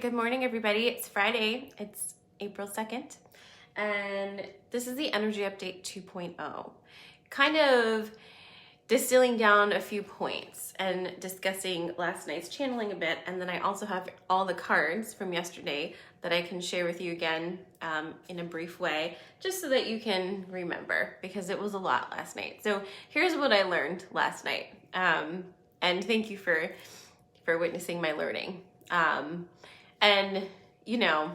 Good morning, everybody. It's Friday. It's April 2nd, and this is the Energy Update 2.0. Kind of distilling down a few points and discussing last night's channeling a bit, and then I also have all the cards from yesterday that I can share with you again in a brief way, just so that you can remember, because it was a lot last night. So here's what I learned last night, and thank you for witnessing my learning. And you know,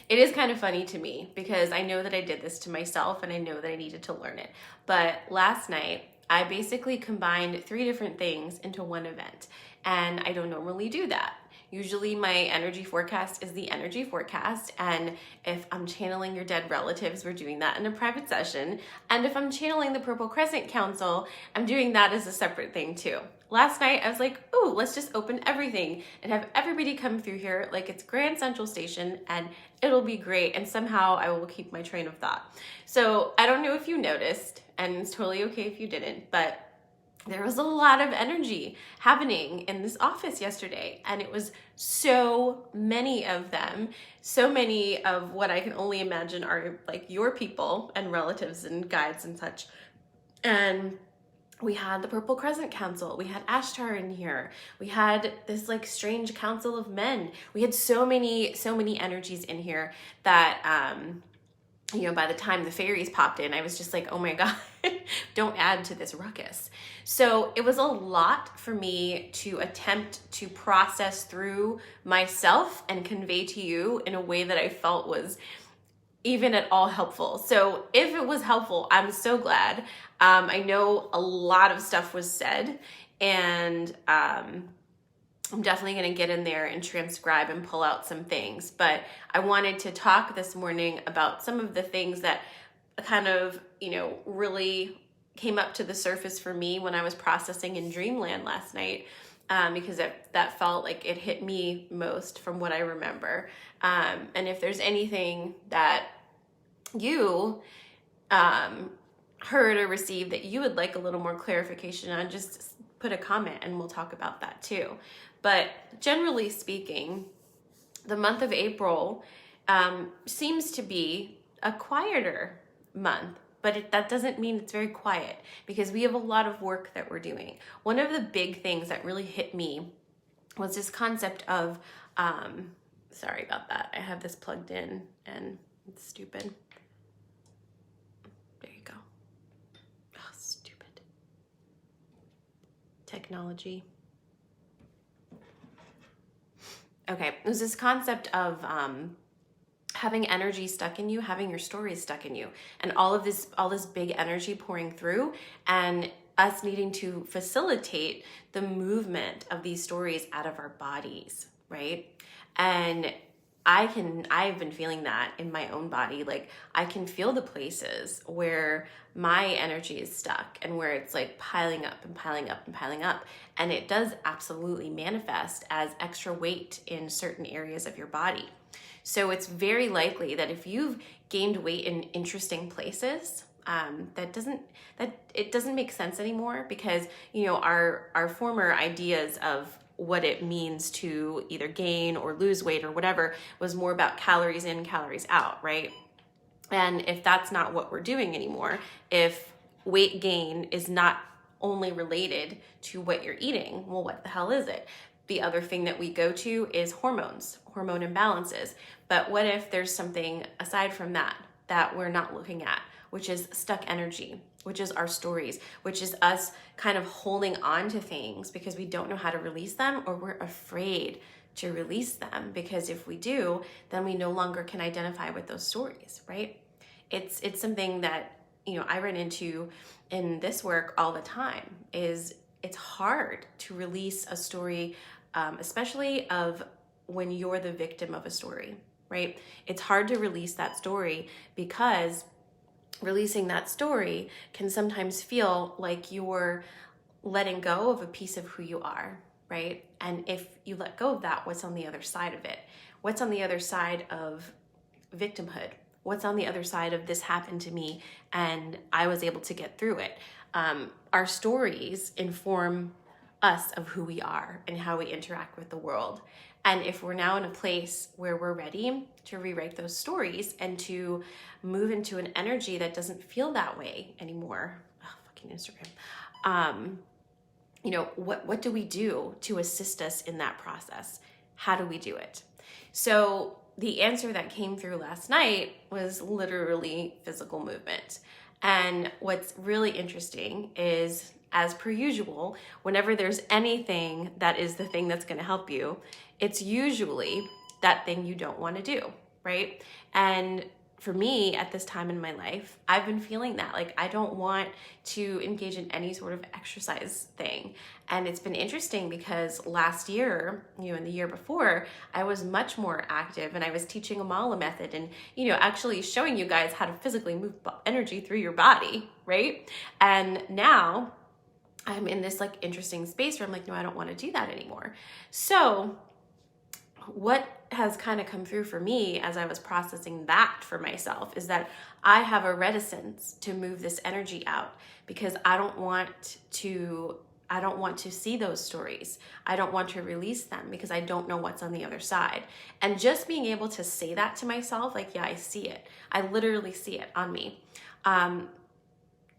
it is kind of funny to me because I know that I did this to myself and I know that I needed to learn it. But last night, I basically combined 3 different things into one event, and I don't normally do that. Usually my energy forecast is the energy forecast, and if I'm channeling your dead relatives, we're doing that in a private session. And if I'm channeling the Purple Crescent Council, I'm doing that as a separate thing too. Last night, I was like, ooh, let's just open everything and have everybody come through here like it's Grand Central Station, and it'll be great, and somehow I will keep my train of thought. So I don't know if you noticed, and it's totally okay if you didn't, but there was a lot of energy happening in this office yesterday, and it was so many of them, so many of what I can only imagine are like your people and relatives and guides and such. And we had the Purple Crescent Council, we had Ashtar in here, we had this like strange council of men. We had so many energies in here that you know, by the time the fairies popped in, I was just like, oh my God, don't add to this ruckus. So it was a lot for me to attempt to process through myself and convey to you in a way that I felt was even at all helpful. So if it was helpful, I'm so glad. I know a lot of stuff was said, and I'm definitely going to get in there and transcribe and pull out some things, but I wanted to talk this morning about some of the things that kind of, you know, really came up to the surface for me when I was processing in Dreamland last night, because that felt like it hit me most from what I remember. And if there's anything that you heard or received that you would like a little more clarification on, just put a comment and we'll talk about that too. But generally speaking, the month of April seems to be a quieter month, but that doesn't mean it's very quiet, because we have a lot of work that we're doing. One of the big things that really hit me was this concept of, sorry about that, I have this plugged in and it's stupid. There you go. Oh, stupid. Technology. Okay, it was this concept of having energy stuck in you, having your stories stuck in you, and all this big energy pouring through, and us needing to facilitate the movement of these stories out of our bodies, right? And I've been feeling that in my own body. Like, I can feel the places where my energy is stuck and where it's like piling up and piling up and piling up. And it does absolutely manifest as extra weight in certain areas of your body. So it's very likely that if you've gained weight in interesting places, it doesn't make sense anymore, because, you know, our former ideas of what it means to either gain or lose weight or whatever was more about calories in, calories out, right? And if that's not what we're doing anymore, if weight gain is not only related to what you're eating, well, what the hell is it? The other thing that we go to is hormones, hormone imbalances. But what if there's something aside from that we're not looking at, which is stuck energy, which is our stories, which is us kind of holding on to things because we don't know how to release them, or we're afraid to release them, because if we do, then we no longer can identify with those stories, right? It's something that, you know, I run into in this work all the time. Is it's hard to release a story, especially of when you're the victim of a story, right? It's hard to release that story, because releasing that story can sometimes feel like you're letting go of a piece of who you are, right? And if you let go of that, what's on the other side of it? What's on the other side of victimhood? What's on the other side of this happened to me and I was able to get through it? Our stories inform us of who we are and how we interact with the world. And if we're now in a place where we're ready to rewrite those stories and to move into an energy that doesn't feel that way anymore, fucking Instagram, what do we do to assist us in that process? How do we do it? So the answer that came through last night was literally physical movement. And what's really interesting is, as per usual, whenever there's anything that is the thing that's going to help you, it's usually that thing you don't want to do, right? And for me, at this time in my life, I've been feeling that. Like, I don't want to engage in any sort of exercise thing. And it's been interesting because last year, and the year before, I was much more active, and I was teaching a Mala method and, actually showing you guys how to physically move energy through your body, right? And now I'm in this interesting space where I'm like, no, I don't want to do that anymore. So what has kind of come through for me as I was processing that for myself is that I have a reticence to move this energy out because I don't want to see those stories. I don't want to release them because I don't know what's on the other side. And just being able to say that to myself, yeah, I see it. I literally see it on me.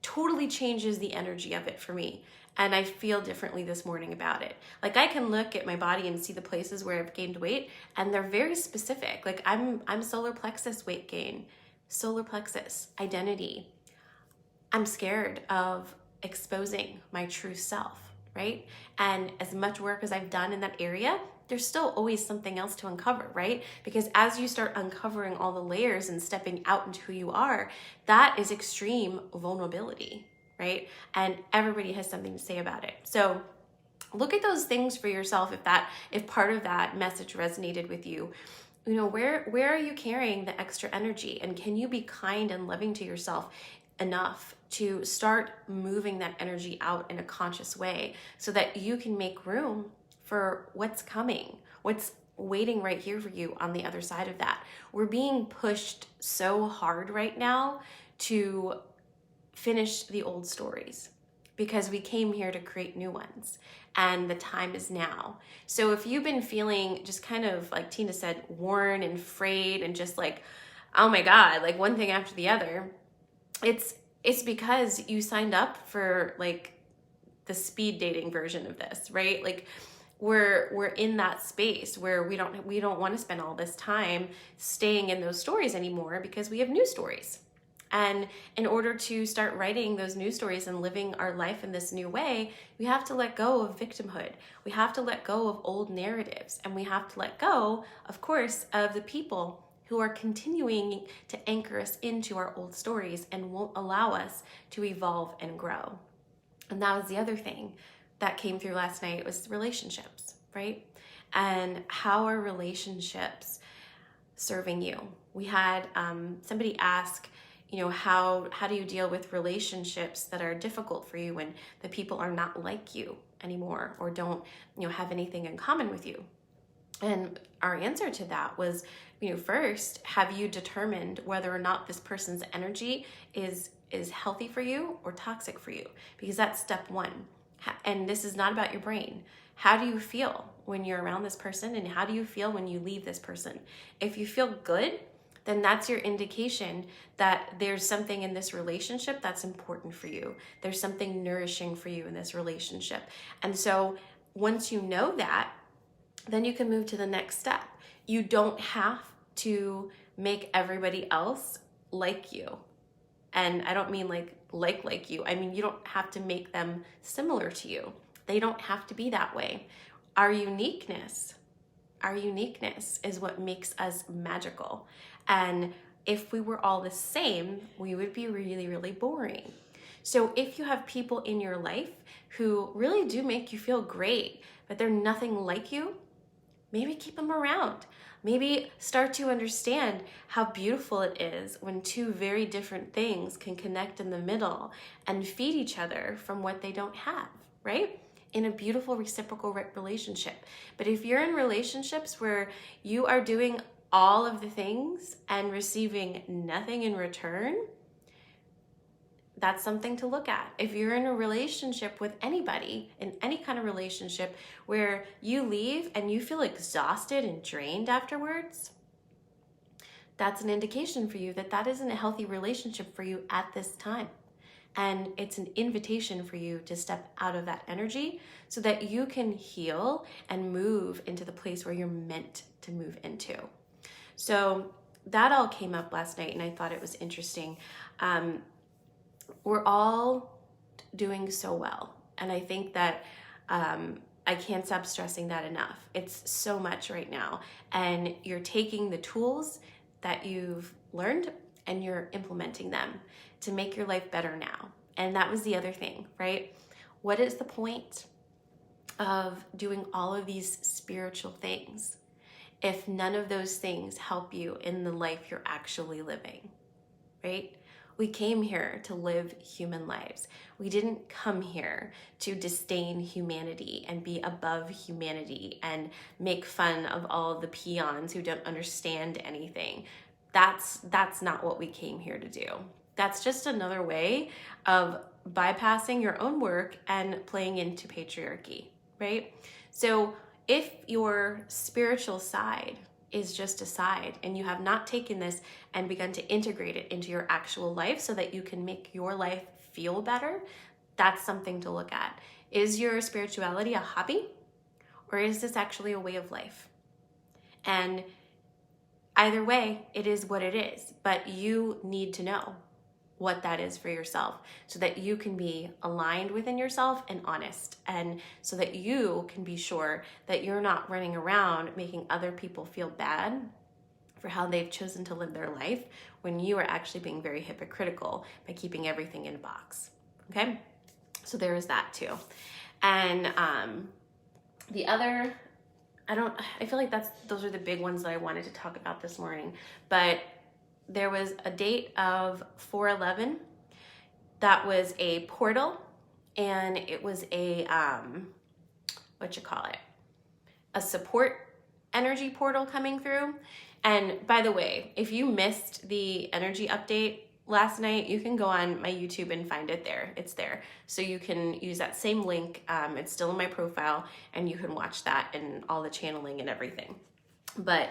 Totally changes the energy of it for me. And I feel differently this morning about it. I can look at my body and see the places where I've gained weight, and they're very specific. I'm solar plexus weight gain, solar plexus identity. I'm scared of exposing my true self, right? And as much work as I've done in that area, there's still always something else to uncover, right? Because as you start uncovering all the layers and stepping out into who you are, that is extreme vulnerability, right? And everybody has something to say about it. So look at those things for yourself if part of that message resonated with you. Where are you carrying the extra energy? And can you be kind and loving to yourself enough to start moving that energy out in a conscious way so that you can make room for what's coming, what's waiting right here for you on the other side of that? We're being pushed so hard right now to finish the old stories because we came here to create new ones, and the time is now. So if you've been feeling just kind of, like Tina said, worn and frayed and just oh my God, one thing after the other, it's because you signed up for the speed dating version of this, right? We're in that space where we don't want to spend all this time staying in those stories anymore because we have new stories. And in order to start writing those new stories and living our life in this new way, we have to let go of victimhood. We have to let go of old narratives. And we have to let go, of course, of the people who are continuing to anchor us into our old stories and won't allow us to evolve and grow. And that was the other thing that came through last night, was relationships, right? And how are relationships serving you? We had somebody ask, how do you deal with relationships that are difficult for you when the people are not like you anymore or don't, have anything in common with you? And our answer to that was, first, have you determined whether or not this person's energy is healthy for you or toxic for you? Because that's step one. And this is not about your brain. How do you feel when you're around this person, and how do you feel when you leave this person? If you feel good, then that's your indication that there's something in this relationship that's important for you. There's something nourishing for you in this relationship. And so once you know that, then you can move to the next step. You don't have to make everybody else like you. And I don't mean like you. I mean, you don't have to make them similar to you. They don't have to be that way. Our uniqueness is what makes us magical. And if we were all the same, we would be really, really boring. So if you have people in your life who really do make you feel great, but they're nothing like you, maybe keep them around. Maybe start to understand how beautiful it is when two very different things can connect in the middle and feed each other from what they don't have, right? In a beautiful reciprocal relationship. But if you're in relationships where you are doing all of the things and receiving nothing in return, that's something to look at. If you're in a relationship with anybody, in any kind of relationship where you leave and you feel exhausted and drained afterwards, that's an indication for you that that isn't a healthy relationship for you at this time. And it's an invitation for you to step out of that energy so that you can heal and move into the place where you're meant to move into. So that all came up last night, and I thought it was interesting. We're all doing so well. And I think that I can't stop stressing that enough. It's so much right now. And you're taking the tools that you've learned and you're implementing them to make your life better now. And that was the other thing, right? What is the point of doing all of these spiritual things if none of those things help you in the life you're actually living, right? We came here to live human lives. We didn't come here to disdain humanity and be above humanity and make fun of all of the peons who don't understand anything. That's not what we came here to do. That's just another way of bypassing your own work and playing into patriarchy, right? So if your spiritual side is just a side and you have not taken this and begun to integrate it into your actual life so that you can make your life feel better, that's something to look at. Is your spirituality a hobby, or is this actually a way of life? And either way, it is what it is, but you need to know what that is for yourself so that you can be aligned within yourself and honest, and so that you can be sure that you're not running around making other people feel bad for how they've chosen to live their life when you are actually being very hypocritical by keeping everything in a box. Okay? So there is that too. And the other, I feel like those are the big ones that I wanted to talk about this morning, but there was a date of 4/11 that was a portal, and it was a a support energy portal coming through. And by the way, if you missed the energy update last night, you can go on my YouTube and find it there. It's there. So you can use that same link. It's still in my profile, and you can watch that and all the channeling and everything. But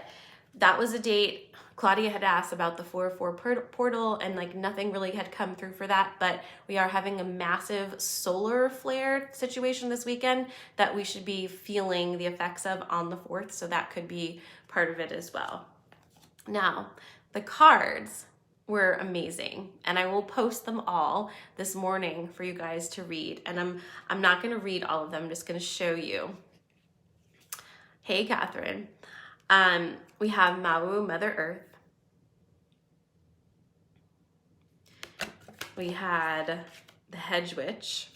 that was a date. Claudia had asked about the 4/4 portal, and like nothing really had come through for that, but we are having a massive solar flare situation this weekend that we should be feeling the effects of on the 4th, so that could be part of it as well. Now, the cards were amazing, and I will post them all this morning for you guys to read, and I'm not going to read all of them. I'm just going to show you. Hey, Catherine. We have Mawu, Mother Earth. We had the Hedge Witch,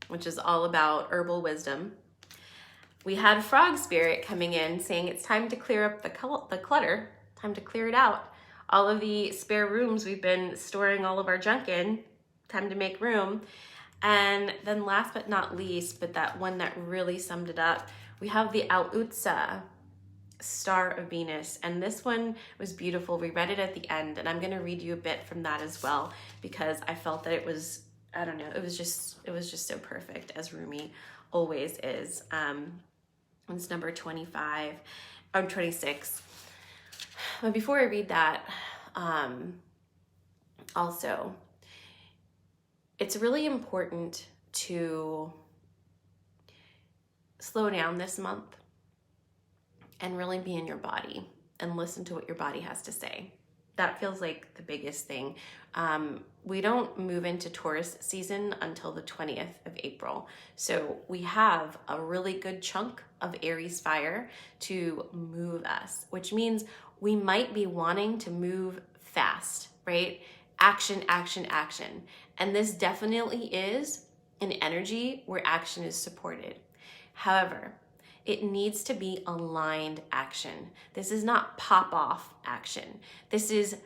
which is all about herbal wisdom. We had Frog Spirit coming in saying it's time to clear up the clutter, time to clear it out. All of the spare rooms we've been storing all of our junk in, time to make room. And then last but not least, but that one that really summed it up, we have the Al-Utsa, Star of Venus, and this one was beautiful. We read it at the end, and I'm going to read you a bit from that as well, because I felt that it was, I don't know, it was just so perfect, as Rumi always is. It's number 25 or 26. But before I read that, also, it's really important to slow down this month and really be in your body and listen to what your body has to say. That feels like the biggest thing. We don't move into Taurus season until the 20th of April. So we have a really good chunk of Aries fire to move us, which means we might be wanting to move fast, right? Action, action, action. And this definitely is an energy where action is supported. However, it needs to be aligned action. This is not pop-off action. This is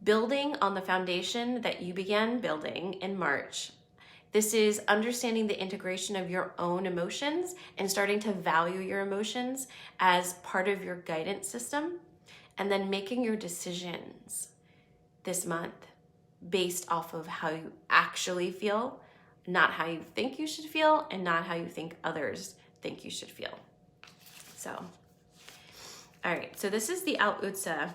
building on the foundation that you began building in March. This is understanding the integration of your own emotions and starting to value your emotions as part of your guidance system, and then making your decisions. this month based off of how you actually feel, not how you think you should feel, and not how you think others think you should feel. So, all right, so this is the Al-Utsa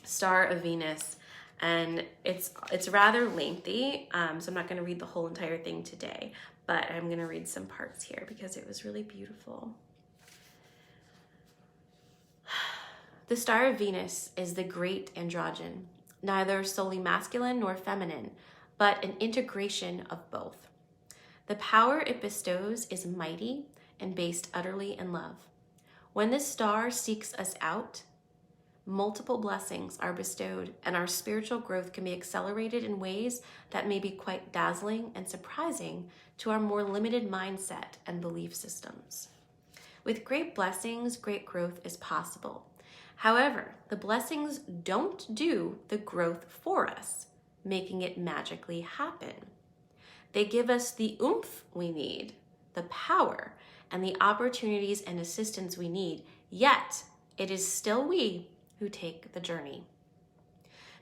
Star of Venus, and it's rather lengthy, so I'm not going to read the whole entire thing today, but I'm going to read some parts here because it was really beautiful. The Star of Venus is the great androgyne, neither solely masculine nor feminine, but an integration of both. The power it bestows is mighty and based utterly in love. When this star seeks us out, multiple blessings are bestowed, and our spiritual growth can be accelerated in ways that may be quite dazzling and surprising to our more limited mindset and belief systems. With great blessings, great growth is possible. However, the blessings don't do the growth for us, making it magically happen. They give us the oomph we need, the power, and the opportunities and assistance we need, yet it is still we who take the journey.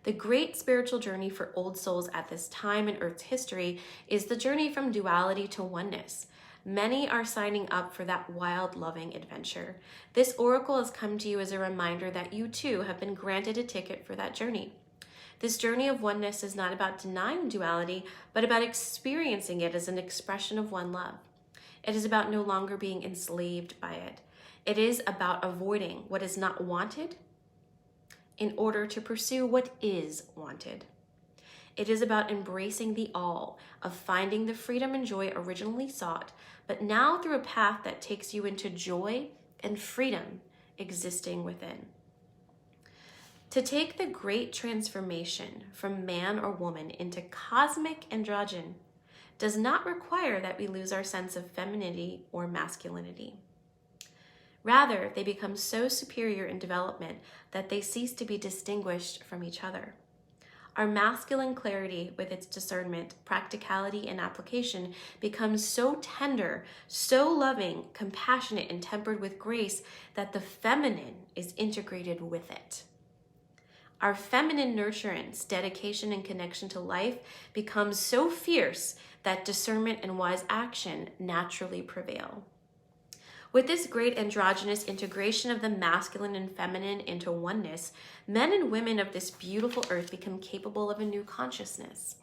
The great spiritual journey for old souls at this time in Earth's history is the journey from duality to oneness. Many are signing up for that wild, loving adventure. This oracle has come to you as a reminder that you too have been granted a ticket for that journey. This journey of oneness is not about denying duality, but about experiencing it as an expression of one love. It is about no longer being enslaved by it. It is about avoiding what is not wanted in order to pursue what is wanted. It is about embracing the all, of finding the freedom and joy originally sought, but now through a path that takes you into joy and freedom existing within. To take the great transformation from man or woman into cosmic androgyne does not require that we lose our sense of femininity or masculinity. Rather, they become so superior in development that they cease to be distinguished from each other. Our masculine clarity, with its discernment, practicality, and application, becomes so tender, so loving, compassionate, and tempered with grace that the feminine is integrated with it. Our feminine nurturance, dedication, and connection to life becomes so fierce that discernment and wise action naturally prevail. With this great androgynous integration of the masculine and feminine into oneness, men and women of this beautiful earth become capable of a new consciousness.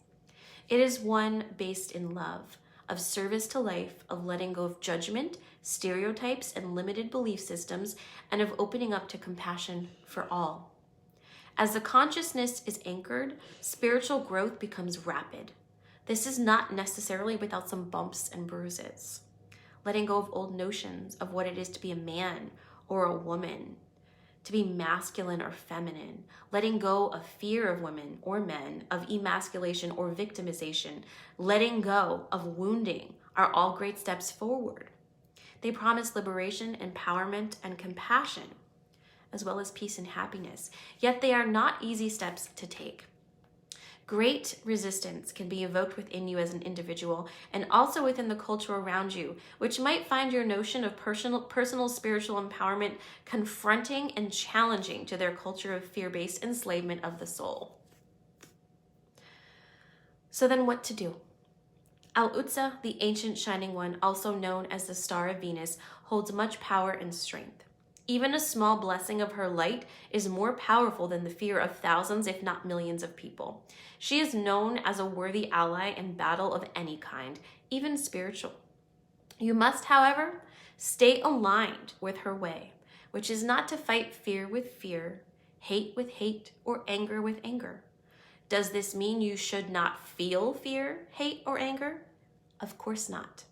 It is one based in love, of service to life, of letting go of judgment, stereotypes, and limited belief systems, and of opening up to compassion for all. As the consciousness is anchored, spiritual growth becomes rapid. This is not necessarily without some bumps and bruises. Letting go of old notions of what it is to be a man or a woman, to be masculine or feminine, letting go of fear of women or men, of emasculation or victimization, letting go of wounding are all great steps forward. They promise liberation, empowerment, and compassion, as well as peace and happiness, yet they are not easy steps to take. Great resistance can be evoked within you as an individual and also within the culture around you, which might find your notion of personal spiritual empowerment confronting and challenging to their culture of fear-based enslavement of the soul. So then what to do? Al-Utsa, the ancient shining one, also known as the Star of Venus, holds much power and strength. Even a small blessing of her light is more powerful than the fear of thousands, if not millions of people. She is known as a worthy ally in battle of any kind, even spiritual. You must, however, stay aligned with her way, which is not to fight fear with fear, hate with hate, or anger with anger. Does this mean you should not feel fear, hate, or anger? Of course not.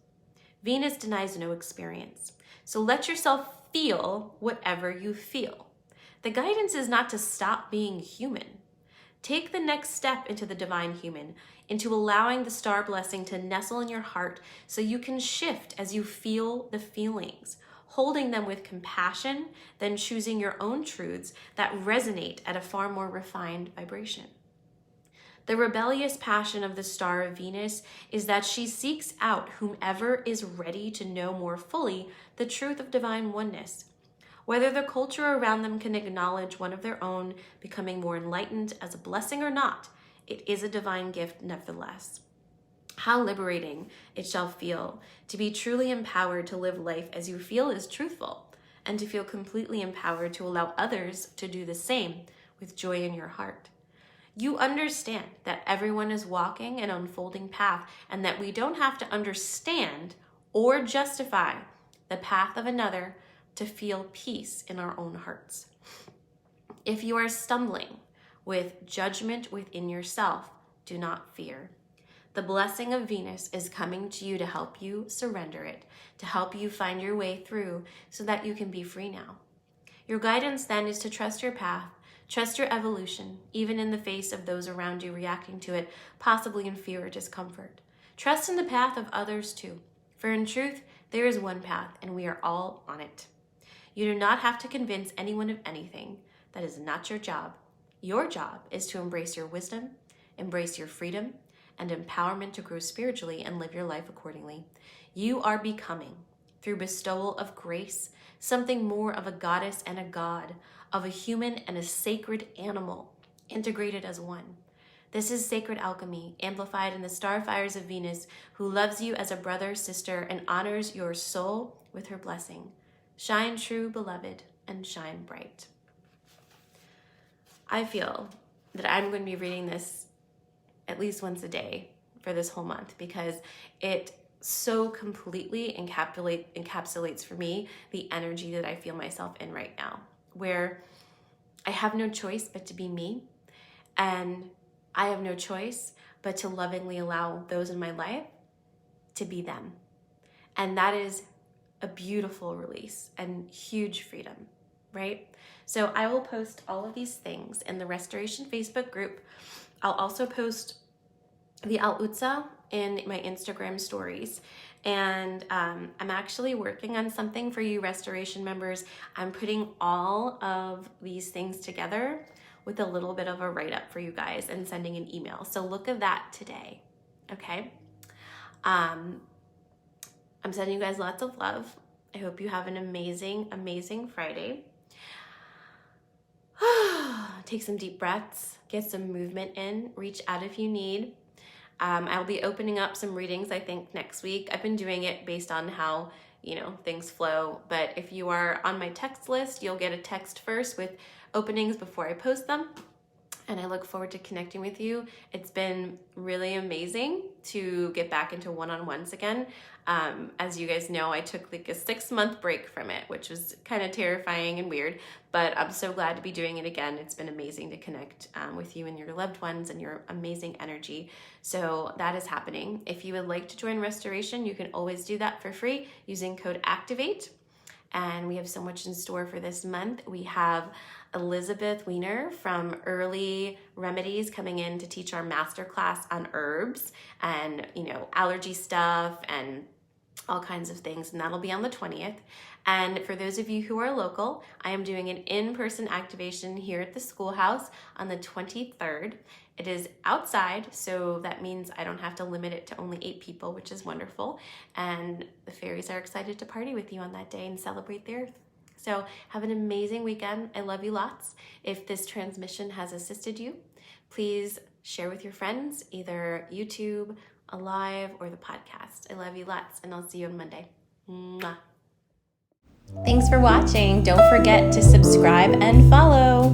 Venus denies no experience. So let yourself feel whatever you feel. The guidance is not to stop being human. Take the next step into the divine human, into allowing the star blessing to nestle in your heart so you can shift as you feel the feelings, holding them with compassion, then choosing your own truths that resonate at a far more refined vibration. The rebellious passion of the Star of Venus is that she seeks out whomever is ready to know more fully the truth of divine oneness. Whether the culture around them can acknowledge one of their own becoming more enlightened as a blessing or not, it is a divine gift nevertheless. How liberating it shall feel to be truly empowered to live life as you feel is truthful, and to feel completely empowered to allow others to do the same with joy in your heart. You understand that everyone is walking an unfolding path, and that we don't have to understand or justify the path of another to feel peace in our own hearts. If you are stumbling with judgment within yourself, do not fear. The blessing of Venus is coming to you to help you surrender it, to help you find your way through so that you can be free now. Your guidance then is to trust your path, trust your evolution, even in the face of those around you reacting to it, possibly in fear or discomfort. Trust in the path of others too, for in truth, there is one path and we are all on it. You do not have to convince anyone of anything. That is not your job. Your job is to embrace your wisdom, embrace your freedom, and empowerment to grow spiritually and live your life accordingly. You are becoming, through bestowal of grace, something more of a goddess and a god, of a human and a sacred animal, integrated as one. This is sacred alchemy, amplified in the star fires of Venus, who loves you as a brother, sister, and honors your soul with her blessing. Shine true, beloved, and shine bright. I feel that I'm going to be reading this at least once a day for this whole month, because it so completely encapsulates for me the energy that I feel myself in right now, where I have no choice but to be me, and I have no choice but to lovingly allow those in my life to be them. And that is a beautiful release and huge freedom, right? So I will post all of these things in the Restoration Facebook group. I'll also post the Al Utsa in my Instagram stories. And I'm actually working on something for you Restoration members. I'm putting all of these things together with a little bit of a write-up for you guys and sending an email. So look at that today, okay? I'm sending you guys lots of love. I hope you have an amazing, amazing Friday. Take some deep breaths, get some movement in, reach out if you need. I'll be opening up some readings, I think, next week. I've been doing it based on how, things flow. But if you are on my text list, you'll get a text first with openings before I post them. And I look forward to connecting with you. It's been really amazing to get back into one-on-ones again. As you guys know, I took like a 6-month break from it, which was kind of terrifying and weird, but I'm so glad to be doing it again. It's been amazing to connect with you and your loved ones and your amazing energy. So that is happening. If you would like to join Restoration, you can always do that for free using code ACTIVATE. And we have so much in store for this month. We have Elizabeth Weiner from Early Remedies coming in to teach our masterclass on herbs and, allergy stuff and all kinds of things. And that'll be on the 20th. And for those of you who are local, I am doing an in-person activation here at the schoolhouse on the 23rd. It is outside, so that means I don't have to limit it to only 8 people, which is wonderful. And the fairies are excited to party with you on that day and celebrate the earth. So have an amazing weekend. I love you lots. If this transmission has assisted you, please share with your friends, either YouTube, Alive, or the podcast. I love you lots, and I'll see you on Monday. Mwah. Thanks for watching. Don't forget to subscribe and follow.